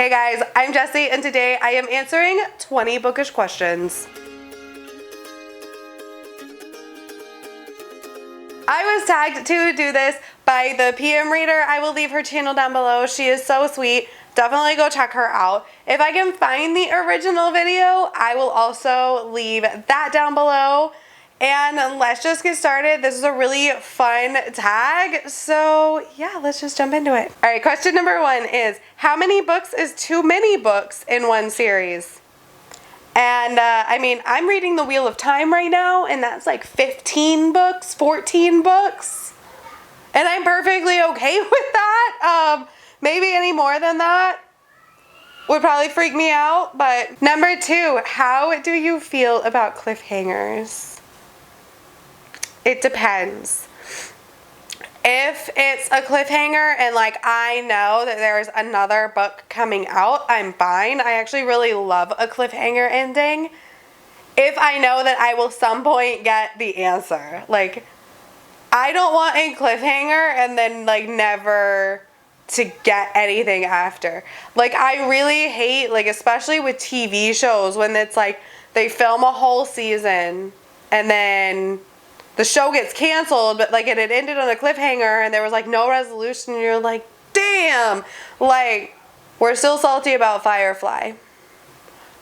Hey guys, I'm Jessie and today I am answering 20 bookish questions. I was tagged to do this by the PM reader. I will leave her channel down below. She is so sweet. Definitely go check her out. If I can find the original video, I will also leave that down below. And let's just get started. This is a really fun tag. So yeah, let's just jump into it. All right, question number 1 is, how many books is too many books in one series? And I mean, I'm reading The Wheel of Time right now, and that's like 15 books, 14 books. And I'm perfectly okay with that. Maybe any more than that would probably freak me out. But number 2, how do you feel about cliffhangers? It depends. If it's a cliffhanger and like I know that there's another book coming out, I'm fine. I actually really love a cliffhanger ending. If I know that I will some point get the answer. Like, I don't want a cliffhanger and then like never to get anything after. Like, I really hate, like, especially with TV shows when it's like they film a whole season and then the show gets canceled, but like it had ended on a cliffhanger and there was like no resolution, and you're like, damn. Like, we're still salty about Firefly.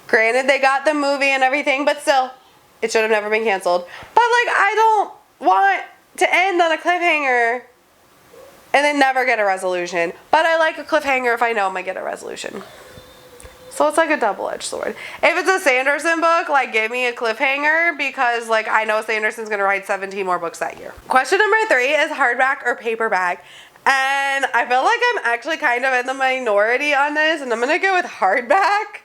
Granted, they got the movie and everything, but still, it should have never been canceled. But like, I don't want to end on a cliffhanger and then never get a resolution. But I like a cliffhanger if I know I'm gonna get a resolution. So it's like a double-edged sword. If it's a Sanderson book, like, give me a cliffhanger because, like, I know Sanderson's going to write 17 more books that year. Question number 3 is hardback or paperback. And I feel like I'm actually kind of in the minority on this, and I'm going to go with hardback.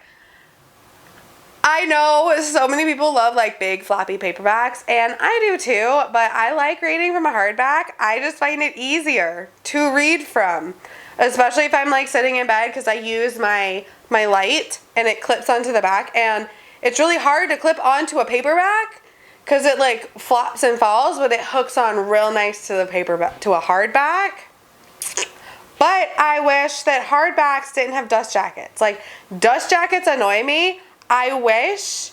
I know so many people love, like, big floppy paperbacks, and I do too, but I like reading from a hardback. I just find it easier to read from, especially if I'm, like, sitting in bed because I use my light and it clips onto the back, and it's really hard to clip onto a paperback because it like flops and falls, but it hooks on real nice to the paperback, to a hardback. But I wish that hardbacks didn't have dust jackets. Like, dust jackets annoy me. I wish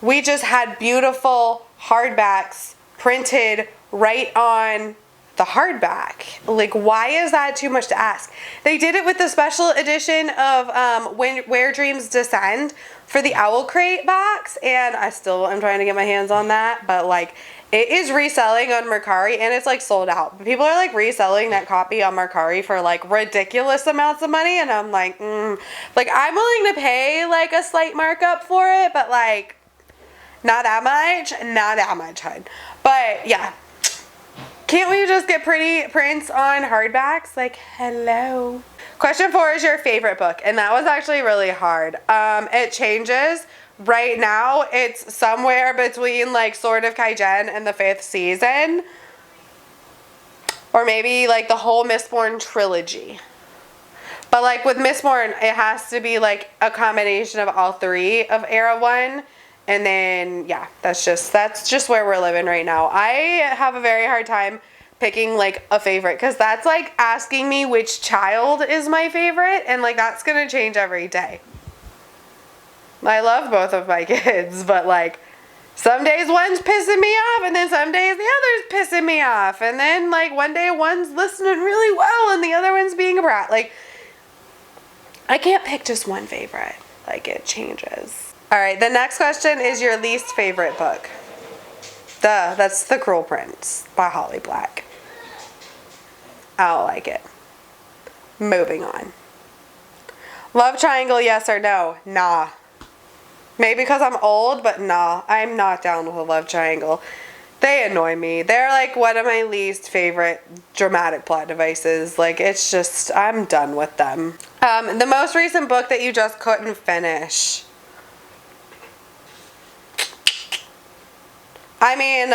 we just had beautiful hardbacks printed right on the hardback. Like, why is that too much to ask? They did it with the special edition of Where Dreams Descend for the Owl Crate box, and I still am trying to get my hands on that, but like, it is reselling on Mercari and it's like sold out. People are like reselling that copy on Mercari for like ridiculous amounts of money, and I'm like, like, I'm willing to pay like a slight markup for it, but like not that much, hun. But yeah, can't we just get pretty prints on hardbacks? Like, hello. Question 4 is your favorite book, and that was actually really hard. It changes. Right now, it's somewhere between like Sword of Kaijen and the 5th season, or maybe like the whole Mistborn trilogy. But like with Mistborn, it has to be like a combination of all 3 of Era 1. And then, yeah, that's just where we're living right now. I have a very hard time picking, like, a favorite, because that's, like, asking me which child is my favorite, and, like, that's going to change every day. I love both of my kids, but, like, some days one's pissing me off, and then some days the other's pissing me off, and then, like, one day one's listening really well, and the other one's being a brat. Like, I can't pick just one favorite. Like, it changes. All right, the next question is your least favorite book. Duh, that's The Cruel Prince by Holly Black. I don't like it. Moving on. Love triangle, yes or no? Nah. Maybe because I'm old, but nah. I'm not down with a love triangle. They annoy me. They're like one of my least favorite dramatic plot devices. Like, it's just, I'm done with them. The most recent book that you just couldn't finish. I mean,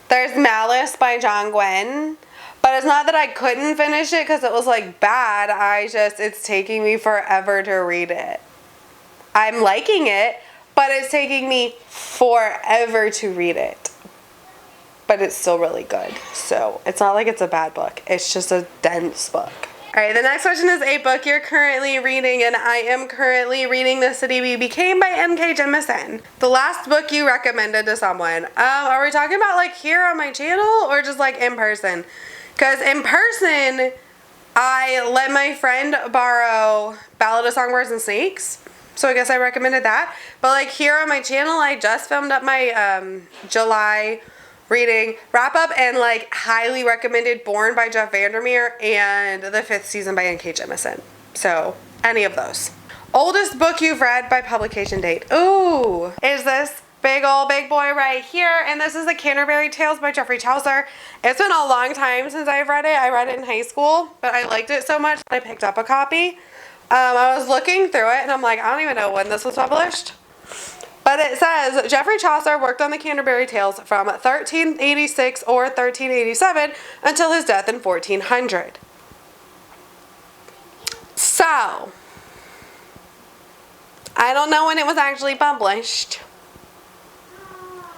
there's Malice by John Gwynne, but it's not that I couldn't finish it because it was like bad. It's taking me forever to read it. I'm liking it, but it's taking me forever to read it. But it's still really good. So it's not like it's a bad book. It's just a dense book. Alright, the next question is a book you're currently reading, and I am currently reading The City We Became by M.K. Jemisin. The last book you recommended to someone. Are we talking about like here on my channel or just like in person? Because in person, I let my friend borrow Ballad of Songbirds and Snakes. So I guess I recommended that. But like here on my channel, I just filmed up my July reading wrap up and like highly recommended Born by Jeff Vandermeer and the 5th season by N.K. Jemisin. So any of those. Oldest book you've read by publication date. Ooh, is this big boy right here. And this is The Canterbury Tales by Geoffrey Chaucer. It's been a long time since I've read it. I read it in high school, but I liked it so much that I picked up a copy. I was looking through it and I'm like, I don't even know when this was published. But it says, Geoffrey Chaucer worked on the Canterbury Tales from 1386 or 1387 until his death in 1400. So, I don't know when it was actually published.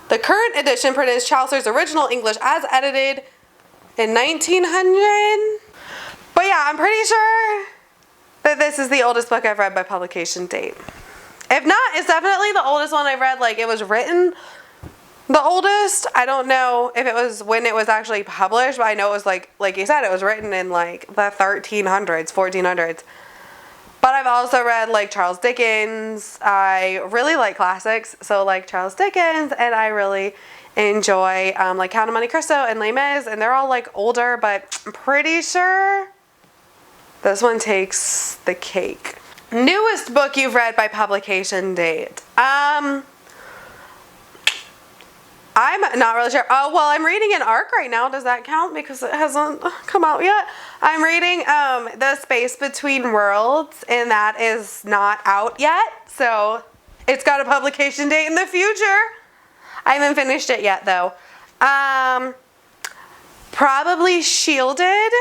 The current edition prints Chaucer's original English as edited in 1900. But yeah, I'm pretty sure that this is the oldest book I've read by publication date. If not, it's definitely the oldest one I've read. Like, it was written the oldest. I don't know if it was when it was actually published, but I know it was like you said, it was written in like the 1300s, 1400s. But I've also read like Charles Dickens. I really like classics, so like Charles Dickens, and I really enjoy like Count of Monte Cristo and Les Mis, and they're all like older, but I'm pretty sure this one takes the cake. Newest book you've read by publication date. I'm not really sure. Oh, well, I'm reading an ARC right now. Does that count? Because it hasn't come out yet. I'm reading The Space Between Worlds, and that is not out yet. So it's got a publication date in the future. I haven't finished it yet, though. Probably Shielded,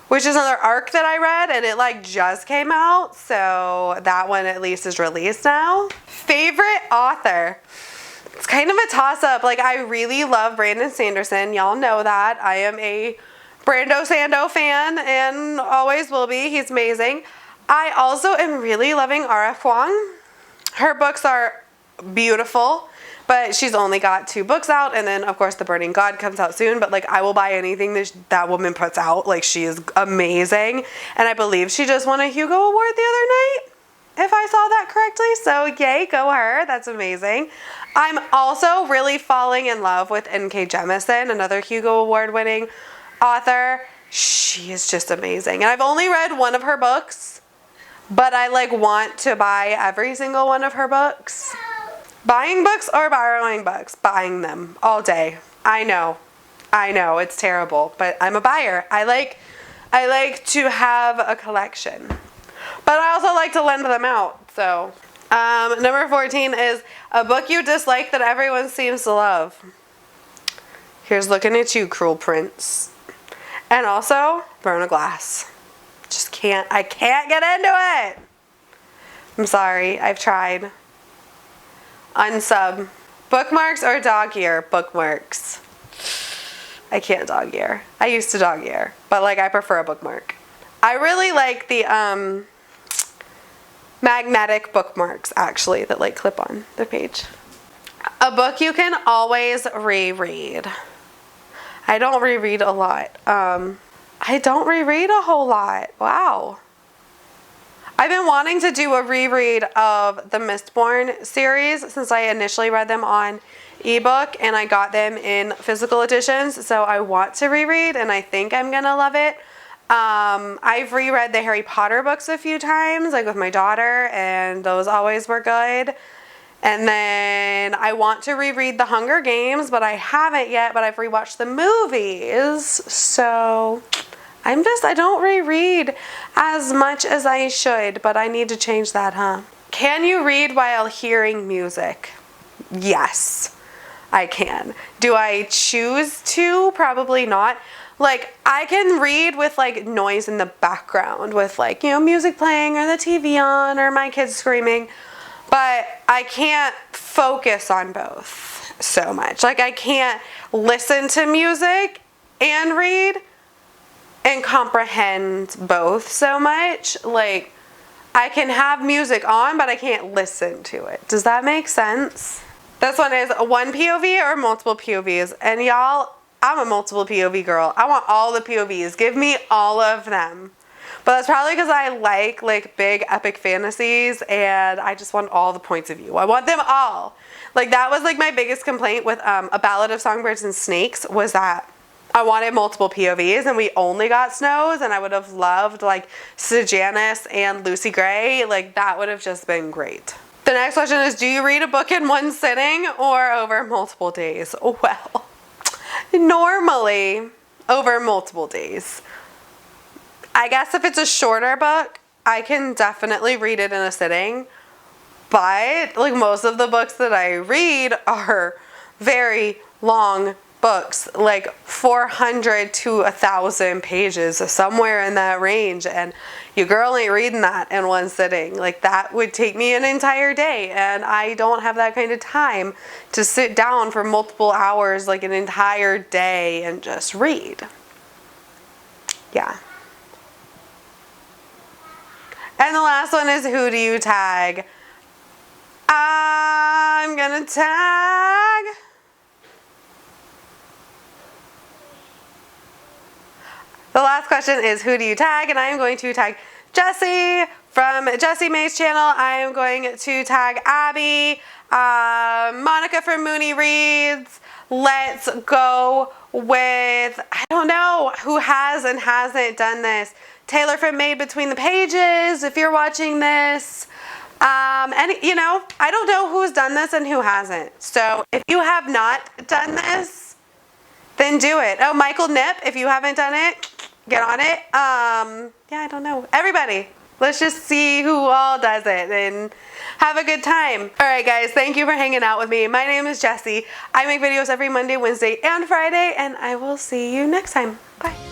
which is another ARC that I read, and it like just came out, so that one at least is released now. Favorite author? It's kind of a toss-up. Like, I really love Brandon Sanderson. Y'all know that. I am a Brando Sando fan and always will be. He's amazing. I also am really loving R.F. Kuang. Her books are beautiful, but she's only got 2 books out, and then of course The Burning God comes out soon. But like, I will buy anything that woman puts out. Like, she is amazing, and I believe she just won a Hugo Award the other night, if I saw that correctly. So yay, go her. That's amazing. I'm also really falling in love with N.K. Jemisin, another Hugo Award winning author. She is just amazing, and I've only read one of her books, but I like want to buy every single one of her books. Buying books or borrowing books? Buying them all day. I know, it's terrible, but I'm a buyer. I like to have a collection, but I also like to lend them out. So, number 14 is a book you dislike that everyone seems to love. Here's Looking at You, Cruel Prince, and also Burn a Glass. I can't get into it. I'm sorry, I've tried. Unsub. Bookmarks or dog ear? Bookmarks. I can't dog ear. I used to dog ear, but like, I prefer a bookmark. I really like the magnetic bookmarks, actually, that like clip on the page. A book you can always reread. I don't reread a lot. I don't reread a whole lot. Wow. I've been wanting to do a reread of the Mistborn series since I initially read them on ebook and I got them in physical editions. So I want to reread, and I think I'm gonna love it. I've reread the Harry Potter books a few times, like with my daughter, and those always were good. And then I want to reread The Hunger Games, but I haven't yet, but I've rewatched the movies. So I don't reread as much as I should, but I need to change that, huh? Can you read while hearing music? Yes, I can. Do I choose to? Probably not. Like, I can read with like noise in the background with like, you know, music playing or the TV on or my kids screaming, but I can't focus on both so much. Like, I can't listen to music and read and comprehend both so much. Like, I can have music on, but I can't listen to it. Does that make sense? This one is one POV or multiple POVs. And y'all, I'm a multiple POV girl. I want all the POVs. Give me all of them. But that's probably because I like big epic fantasies and I just want all the points of view. I want them all. Like, that was like my biggest complaint with A Ballad of Songbirds and Snakes, was that I wanted multiple POVs and we only got Snows, and I would have loved like Sejanus and Lucy Gray. Like, that would have just been great. The next question is, do you read a book in one sitting or over multiple days? Well, normally over multiple days. I guess if it's a shorter book, I can definitely read it in a sitting. But like most of the books that I read are very long books, like 400 to 1,000 pages, somewhere in that range. And your girl ain't reading that in one sitting. Like, that would take me an entire day. And I don't have that kind of time to sit down for multiple hours, like an entire day, and just read. Yeah. And the last one is, who do you tag? I'm gonna tag the last question is, who do you tag? And I am going to tag Jessie from Jessie May's channel. I am going to tag Abby, Monica from Mooney Reads. Let's go with, I don't know who has and hasn't done this. Taylor from Made Between the Pages, if you're watching this. And you know, I don't know who's done this and who hasn't. So if you have not done this, then do it. Oh, Michael Nip, if you haven't done it, get on it. Yeah, I don't know. Everybody, let's just see who all does it and have a good time. All right, guys, thank you for hanging out with me. My name is Jessie. I make videos every Monday, Wednesday, and Friday, and I will see you next time. Bye.